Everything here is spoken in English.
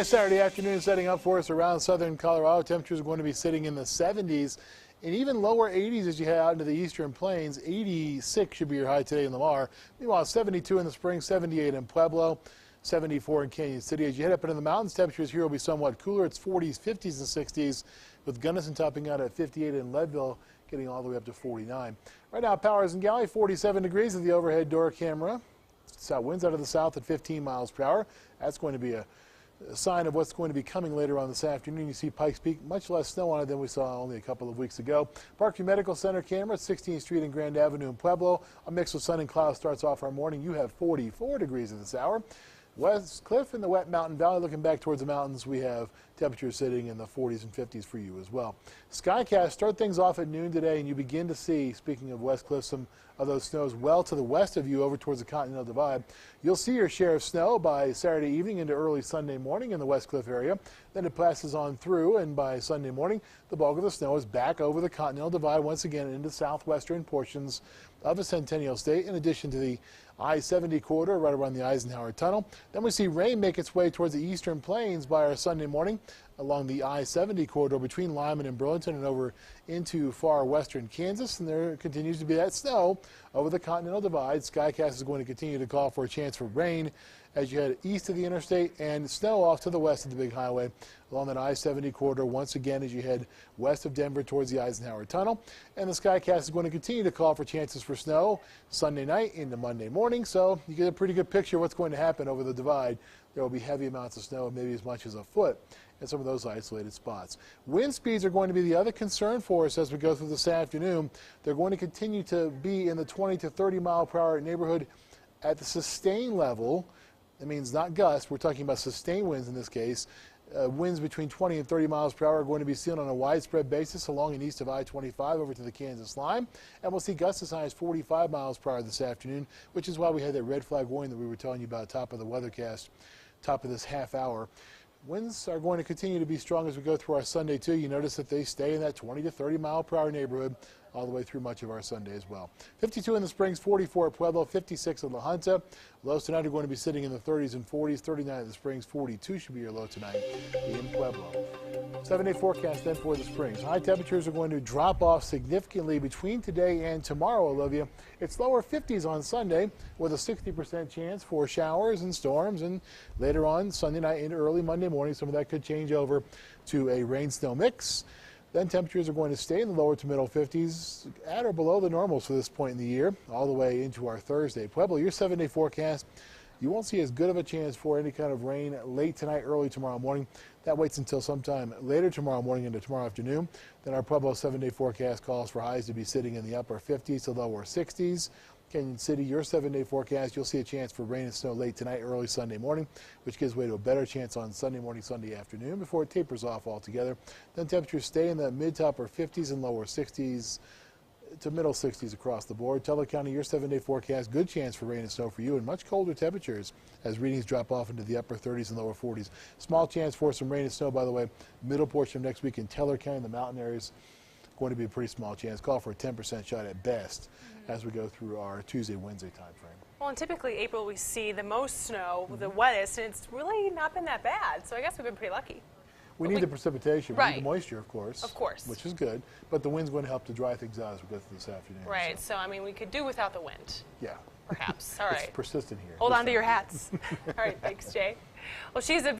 Saturday afternoon setting up for us around southern Colorado. Temperatures are going to be sitting in the 70s and even lower 80s as you head out into the eastern plains. 86 should be your high today in Lamar. Meanwhile, 72 in the spring, 78 in Pueblo, 74 in Canyon City. As you head up into the mountains, temperatures here will be somewhat cooler. It's 40s, 50s, and 60s, with Gunnison topping out at 58 in Leadville, getting all the way up to 49. Right now, Powers and Galley, 47 degrees at the overhead door camera. South winds out of the south at 15 miles per hour. That's going to be a sign of what's going to be coming later on this afternoon. You see Pikes Peak, much less snow on it than we saw only a couple of weeks ago. Parkview Medical Center camera, 16th Street and Grand Avenue in Pueblo. A mix of sun and clouds starts off our morning. You have 44 degrees at this hour. West Cliff in the Wet Mountain Valley, looking back towards the mountains, we have temperatures sitting in the 40s and 50s for you as well. Skycast, start things off at noon today, and you begin to see, speaking of West Cliff, some of those snows well to the west of you over towards the Continental Divide. You'll see your share of snow by Saturday evening into early Sunday morning in the West Cliff area. Then it passes on through, and by Sunday morning, the bulk of the snow is back over the Continental Divide once again into southwestern portions of the Centennial State, in addition to the I-70 corridor right around the Eisenhower Tunnel. Then we see rain make its way towards the eastern plains by our Sunday morning along the I-70 corridor between Lyman and Burlington and over into far western Kansas. And there continues to be that snow over the Continental Divide. Skycast is going to continue to call for a chance for rain as you head east of the interstate, and snow off to the west of the big highway along that I-70 corridor once again as you head west of Denver towards the Eisenhower Tunnel. And the Skycast is going to continue to call for chances for snow Sunday night into Monday morning, so you get a pretty good picture of what's going to happen over the divide. There will be heavy amounts of snow, maybe as much as a foot in some of those isolated spots. Wind speeds are going to be the other concern for us as we go through this afternoon. They're going to continue to be in the 20 to 30 mile per hour neighborhood at the sustained level. That means not gusts, we're talking about sustained winds in this case. Winds between 20 and 30 miles per hour are going to be seen on a widespread basis along and east of I-25 over to the Kansas line. And we'll see gusts as high as 45 miles per hour this afternoon, which is why we had that red flag warning that we were telling you about top of the weathercast, top of this half hour. Winds are going to continue to be strong as we go through our Sunday, too. You notice that they stay in that 20 to 30 mile per hour neighborhood all the way through much of our Sunday as well. 52 in the Springs, 44 at Pueblo, 56 at La Junta. Lows tonight are going to be sitting in the 30s and 40s. 39 at the Springs, 42 should be your low tonight in Pueblo. 7-day forecast then for the Springs. High temperatures are going to drop off significantly between today and tomorrow, Olivia. It's lower 50s on Sunday with a 60% chance for showers and storms, and later on Sunday night into early Monday morning, some of that could change over to a rain-snow mix. Then temperatures are going to stay in the lower to middle 50s at or below the normals for this point in the year, all the way into our Thursday. Pueblo, your 7-day forecast, you won't see as good of a chance for any kind of rain late tonight, early tomorrow morning. That waits until sometime later tomorrow morning into tomorrow afternoon. Then our Pueblo 7-day forecast calls for highs to be sitting in the upper 50s to lower 60s. Canyon City, your 7-day forecast, you'll see a chance for rain and snow late tonight, early Sunday morning, which gives way to a better chance on Sunday morning, Sunday afternoon before it tapers off altogether. Then temperatures stay in the mid to upper 50s and lower 60s to middle 60s across the board. Teller County, your 7-day forecast, good chance for rain and snow for you and much colder temperatures as readings drop off into the upper 30s and lower 40s. Small chance for some rain and snow, by the way, middle portion of next week in Teller County, the mountain areas. Going to be a pretty small chance. Call for a 10% shot at best as we go through our Tuesday, Wednesday time frame. Well, and typically April we see the most snow, the wettest, and it's really not been that bad. So I guess we've been pretty lucky. We need the precipitation. We need the moisture, of course. Of course. Which is good. But the wind's going to help to dry things out as we go through this afternoon. Right. So, I mean, we could do without the wind. Yeah. Perhaps. All right. It's persistent here. Hold on to your hats. All right. Thanks, Jay. Well, she's a